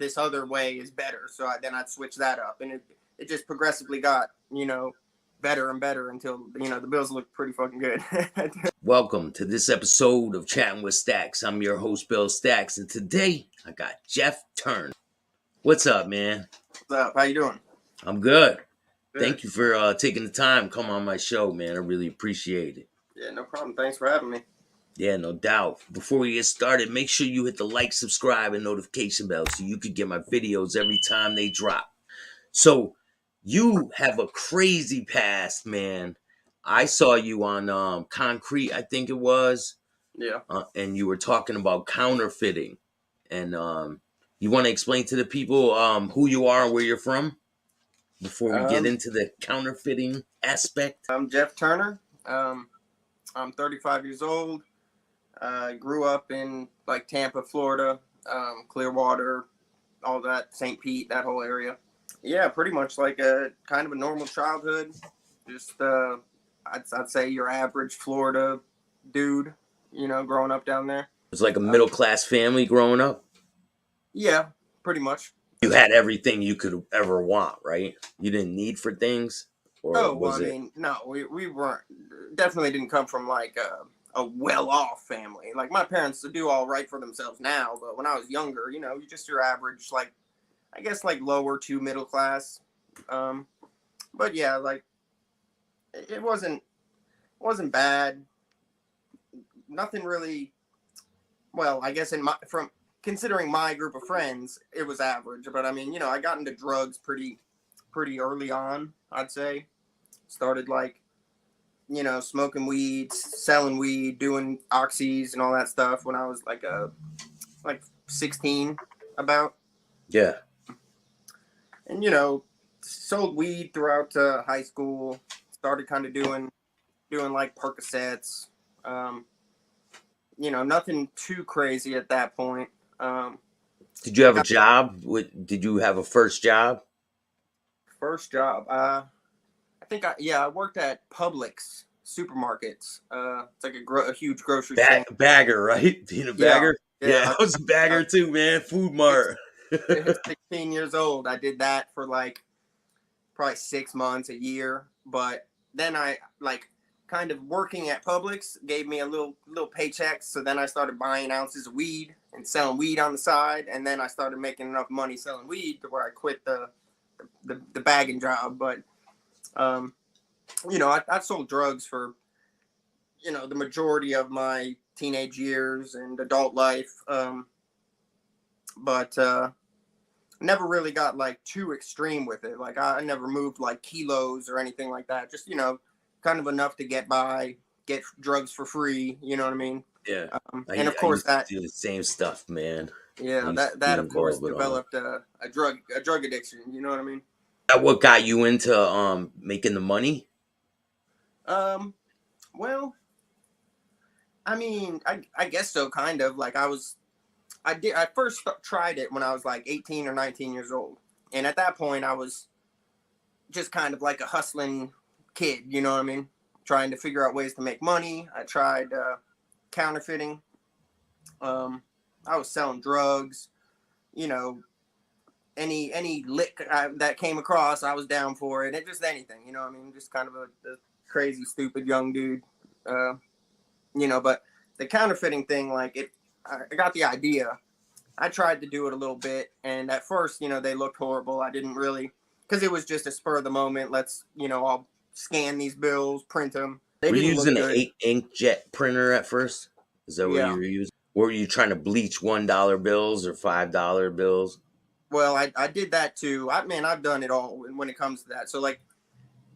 this other way is better. So then I'd switch that up, and it just progressively got, better and better until, the bills look pretty fucking good. Welcome to this episode of Chattin with Staxx. I'm your host, Bill Staxx, and today I got Jeff Turner. What's up, man? What's up? How you doing? I'm good. Good. Thank you for taking the time to come on my show, man. I really appreciate it. Yeah, no problem. Thanks for having me. Yeah, no doubt. Before we get started, make sure you hit the like, subscribe, and notification bell so you can get my videos every time they drop. So, you have a crazy past, man. I saw you on Concrete, I think it was. Yeah. And you were talking about counterfeiting. And you want to explain to the people who you are and where you're from before we get into the counterfeiting aspect? I'm Jeff Turner. I'm 35 years old. Grew up in like Tampa, Florida, Clearwater, all that, St. Pete, that whole area. Yeah, pretty much like a kind of a normal childhood. Just I'd say your average Florida dude, growing up down there. It was like a middle class family growing up. Yeah, pretty much. You had everything you could ever want, right? You didn't need for things. Or no, we weren't. Definitely didn't come from like a well-off family. Like my parents do all right for themselves now, but when I was younger, you just your average, like I guess like lower to middle class. But yeah, like it wasn't bad. Nothing really. Well, I guess from considering my group of friends, it was average. But I mean, I got into drugs pretty early on. I'd say started like, smoking weed, selling weed, doing oxys and all that stuff when I was like 16 about. Yeah. And, sold weed throughout high school, started kind of doing like Percocets, nothing too crazy at that point. Did you have a job? Did you have a first job? First job? I think I worked at Publix supermarkets. It's like a huge grocery chain. Bagger, right? Being a bagger? Yeah, I was a bagger too, man. Food Mart. 16 years old. I did that for like probably 6 months, a year. But then I like kind of working at Publix gave me a little paycheck. So then I started buying ounces of weed and selling weed on the side. And then I started making enough money selling weed to where I quit the bagging job. But, I sold drugs for, the majority of my teenage years and adult life. But never really got like too extreme with it. Like I never moved like kilos or anything like that. Just, kind of enough to get by, get drugs for free. You know what I mean? Yeah. And of course I do the same stuff, man. Yeah, that of course developed a drug addiction. You know what I mean? That what got you into making the money? Well, I mean, I guess so, kind of. Like I first tried it when I was like 18 or 19 years old. And at that point I was just kind of like a hustling kid, you know what I mean? Trying to figure out ways to make money. I tried counterfeiting. I was selling drugs, any lick that came across, I was down for it. And just anything, you know what I mean? Just kind of a crazy, stupid young dude. But the counterfeiting thing, like I got the idea. I tried to do it a little bit. And at first, they looked horrible. I didn't really, because it was just a spur of the moment. Let's, I'll scan these bills, print them. Were you using an inkjet printer at first? Is that what you were using? Were you trying to bleach $1 bills or $5 bills? Well, I did that too. I've done it all when it comes to that. So like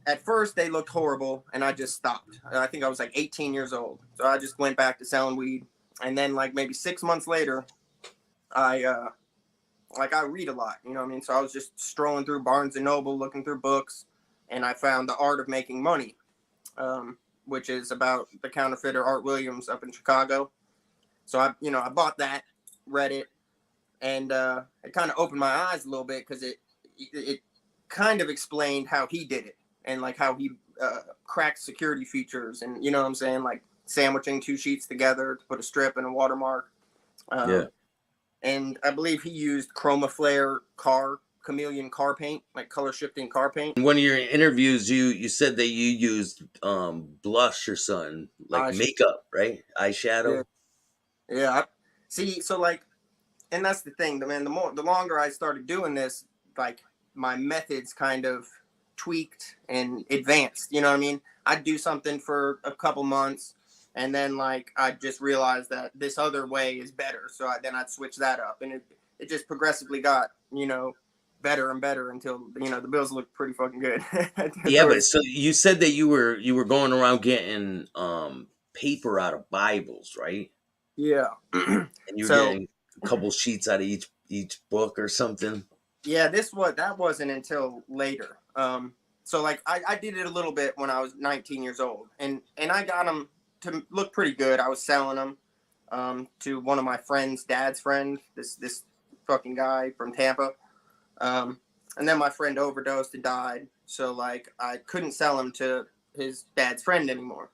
at first they looked horrible and I just stopped. I think I was like 18 years old. So I just went back to selling weed. And then like maybe 6 months later, I read a lot, you know what I mean? So I was just strolling through Barnes and Noble, looking through books, and I found The Art of Making Money, which is about the counterfeiter Art Williams up in Chicago. So I bought that, read it, and it kind of opened my eyes a little bit because it kind of explained how he did it and like how he cracked security features and, you know what I'm saying, like sandwiching two sheets together to put a strip and a watermark. and I believe he used chromaflare chameleon car paint, like color shifting car paint. In one of your interviews, you said that you used blush or something like I makeup, right? yeah, Eyeshadow. yeah. See, so like, and that's the thing, man. The longer I started doing this, like my methods kind of tweaked and advanced. You know what I mean? I'd do something for a couple months, and then like I just realized that this other way is better. So then I'd switch that up, and it just progressively got better and better until the bills looked pretty fucking good. Yeah, but so you said that you were going around getting paper out of Bibles, right? Yeah. And you were So getting a couple sheets out of each book or something. yeah, that wasn't until later. So like I did it a little bit when I was 19 years old, and I got them to look pretty good. I was selling them to one of my friend's dad's friend, this fucking guy from Tampa. And then my friend overdosed and died. So like I couldn't sell him to his dad's friend anymore.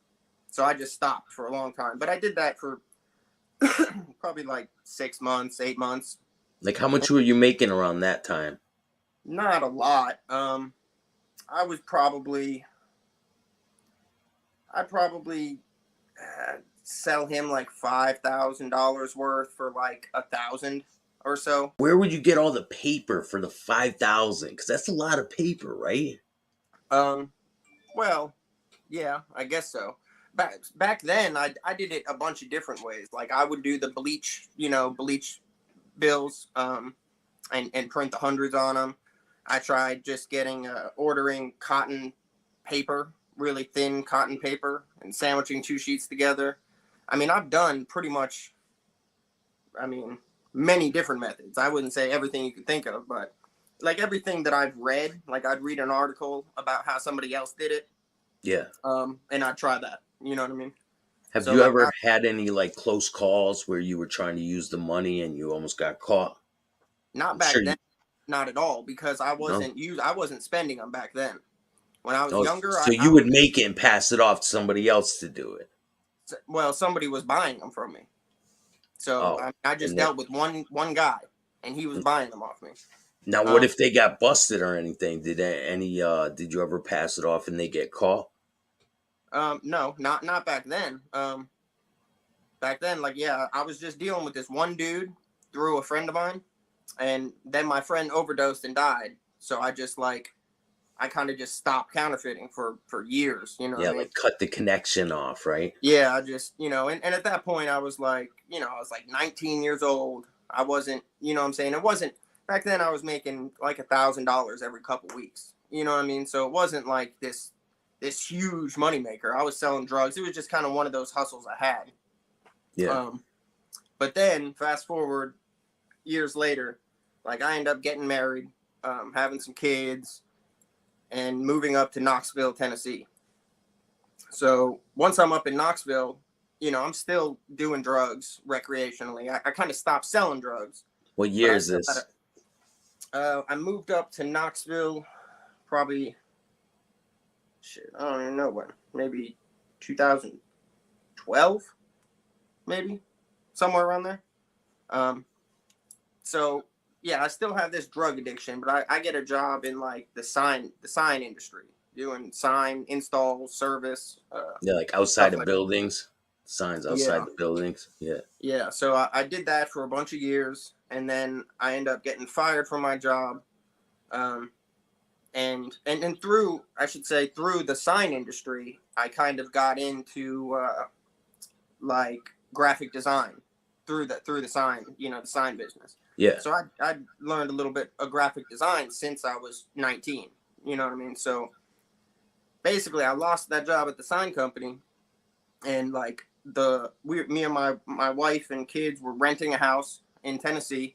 So I just stopped for a long time. But I did that for probably like 6 months, 8 months. Like, how much were you making around that time? Not a lot. I was probably I'd probably sell him like $5,000 worth for like 1,000 or so. Where would you get all the paper for the 5,000? Because that's a lot of paper, right? Um, well, yeah, I guess so. Back then, I did it a bunch of different ways. Like I would do the bleach bills, and print the hundreds on them. I tried just ordering cotton paper, really thin cotton paper, and sandwiching two sheets together. I mean, I've done pretty much, I mean, many different methods. I wouldn't say everything you could think of, but like everything that I've read, like I'd read an article about how somebody else did it, Yeah. and I'd try that. You know what I mean? Have So you like, ever had any like close calls where you were trying to use the money and you almost got caught? not I'm back sure then, you not at all, because no. I wasn't spending them back then. When I was Oh, younger, so I you was would make it and pass it off to somebody else to do it. well, somebody was buying them from me. So Oh, I just and then dealt with one guy, and he was buying them off me. now what Um, if they got busted or anything? Did you ever pass it off and they get caught? no, not back then. Back then, like yeah, I was just dealing with this one dude through a friend of mine, and then my friend overdosed and died. So I kind of just stopped counterfeiting for years. You know what Yeah, I mean? like cut the connection off, right? Yeah, I just and at that point I was like, I was like 19 years old. I wasn't, what I'm saying, it wasn't back then. I was making like $1,000 every couple weeks. You know what I mean? So it wasn't like this huge moneymaker. I was selling drugs. It was just kind of one of those hustles I had. Yeah. But then fast forward years later, like I end up getting married, having some kids, and moving up to Knoxville, Tennessee. So once I'm up in Knoxville, I'm still doing drugs recreationally. I kind of stopped selling drugs, What but year I is still had this? I moved up to Knoxville probably, shit, I don't even know when, maybe 2012, maybe somewhere around there. So yeah, I still have this drug addiction, but I get a job in like the sign industry, doing sign install service, Yeah, like outside stuff of like buildings, signs outside yeah. the buildings. Yeah. Yeah, so I did that for a bunch of years, and then I ended up getting fired from my job, um, and through, I should say, through the sign industry, I kind of got into like graphic design through the sign, the sign business. Yeah. So I learned a little bit of graphic design since I was 19. You know what I mean? So basically, I lost that job at the sign company, and like me and my wife and kids were renting a house in Tennessee,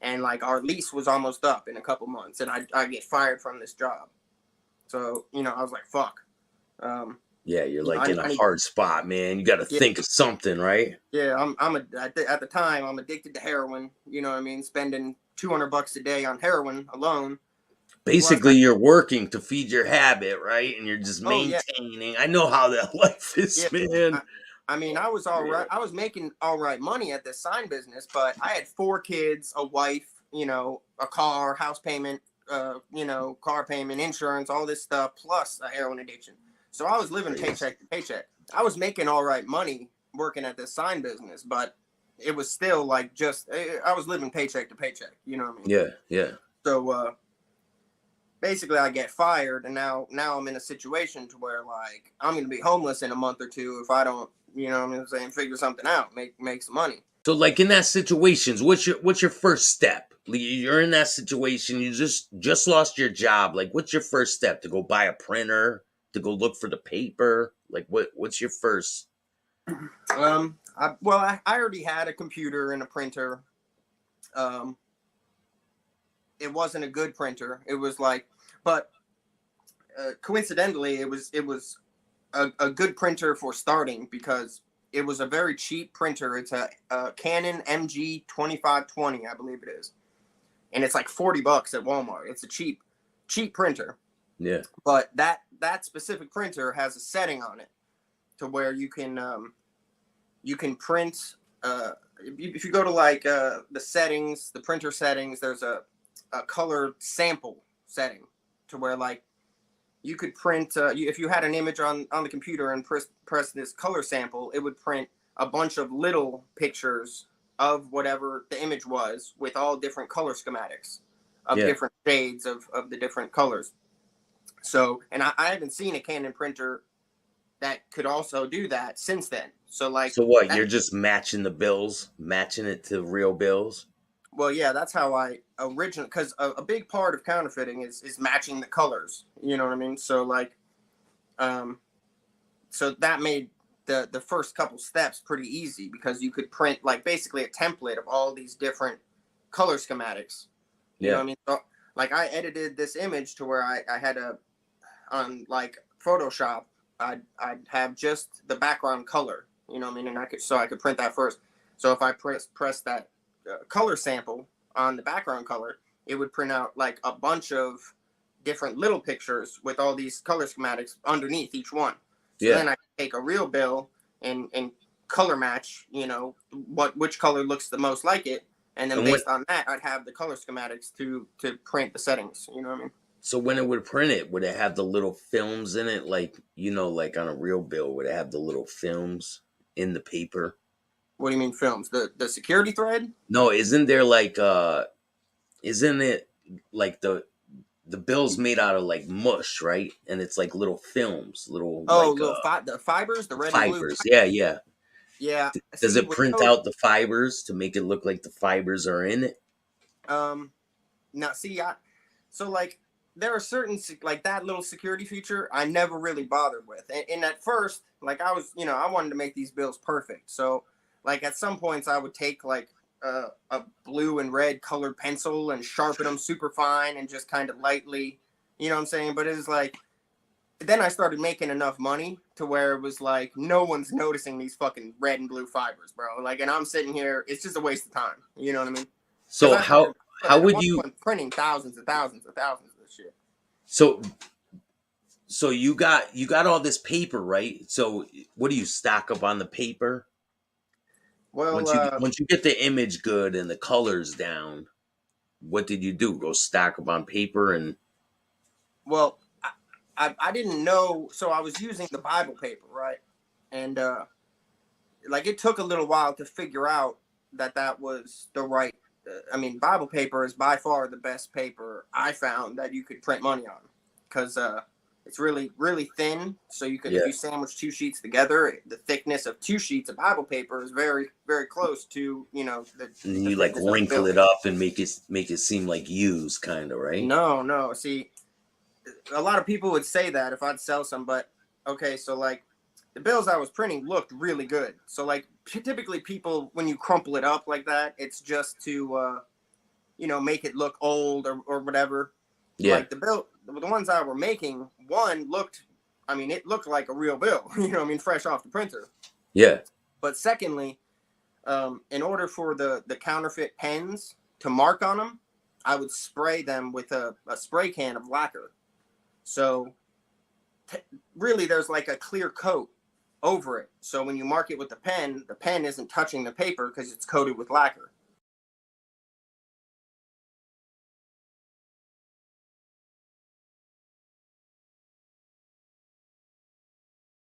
and like our lease was almost up in a couple months, and I get fired from this job. So I was like, fuck. Yeah, you're like in a I need, hard spot, man. You got to yeah, think of something, right? yeah. At the time I'm addicted to heroin. You know what I mean? Spending $200 a day on heroin alone. Plus, Basically, you're working to feed your habit, right? And you're just oh yeah, maintaining. I know how that life is, yeah. man. I mean, I was all Yeah. right. I was making all right money at this sign business, but I had 4 kids, a wife, a car, house payment, car payment, insurance, all this stuff, plus a heroin addiction. So I was living Crazy. paycheck to paycheck. I was making all right money working at this sign business, but it was still like I was living paycheck to paycheck. You know what I mean? Yeah, yeah. So basically I get fired, and now I'm in a situation to where like I'm gonna be homeless in a month or two if I don't, what I'm saying, figure something out, make some money. So like in that situations, what's your first step? You're in that situation, you just lost your job. Like what's your first step? To go buy a printer, to go look for the paper? Like what's your first? I already had a computer and a printer. Um, it wasn't a good printer. It was like, but coincidentally, it was a good printer for starting because it was a very cheap printer. It's a Canon MG 2520, I believe it is, and it's like $40 at Walmart. It's a cheap printer. Yeah. But that specific printer has a setting on it to where you can print. If you go to like the settings, the printer settings, there's a color sample setting to where like you could print. If you had an image on the computer and press this color sample, it would print a bunch of little pictures of whatever the image was with all different color schematics of different shades of the different colors. So, and I haven't seen a Canon printer that could also do that since then. So like, So what? You're just matching the bills, matching it to real bills. well, yeah, that's how I originally, because a big part of counterfeiting is matching the colors. You know what I mean? So like, so that made the first couple steps pretty easy because you could print like basically a template of all these different color schematics. You know what I mean? So like I edited this image to where I had on like Photoshop, I'd have just the background color, you know what I mean? And I could print that first. So if I press that color sample on the background color, it would print out like a bunch of different little pictures with all these color schematics underneath each one. So then I could take a real bill and color match, which color looks the most like it. And then based on that, I'd have the color schematics to print the settings, you know what I mean? So when it would print it, would it have the little films in it, like like on a real bill? Would it have the little films in the paper? What do you mean films? The security thread? No, isn't it like the bill's made out of like mush, right? And it's like little films, The fibers, the red and blue. fibers. Yeah. Yeah. Does See, it print out the fibers to make it look like the fibers are in it? Now see, so like there are certain like that little security feature I never really bothered with, and at first like I was, I wanted to make these bills perfect. So like at some points I would take like a blue and red colored pencil and sharpen them super fine and just kind of lightly, you know what I'm saying? But it was like, then I started making enough money to where it was like, no one's noticing these fucking red and blue fibers, bro. Like, and I'm sitting here, it's just a waste of time. You know what I mean? So how would you printing thousands and thousands and thousands of this shit? So you got all this paper, right? So what do you stock up on the paper? Well, Once you get the image good and the colors down, what did you do? Go stack up on paper and well, I didn't know, so I was using the Bible paper, right? And like it took a little while to figure out that was the right. I mean, Bible paper is by far the best paper I found that you could print money on, because it's really really thin. So you could, if you sandwich 2 sheets together, the thickness of 2 sheets of Bible paper is very very close to the. and you like wrinkle it up and make it seem like used, kind of, right? No. See, a lot of people would say that if I'd sell some, but okay, so like the bills I was printing looked really good. So like typically people, when you crumple it up like that, it's just to make it look old or whatever. Yeah. Like the ones I were making, one looked, it looked like a real bill, fresh off the printer. Yeah. But secondly, in order for the counterfeit pens to mark on them, I would spray them with a spray can of lacquer. So really there's like a clear coat over it. So when you mark it with the pen isn't touching the paper because it's coated with lacquer.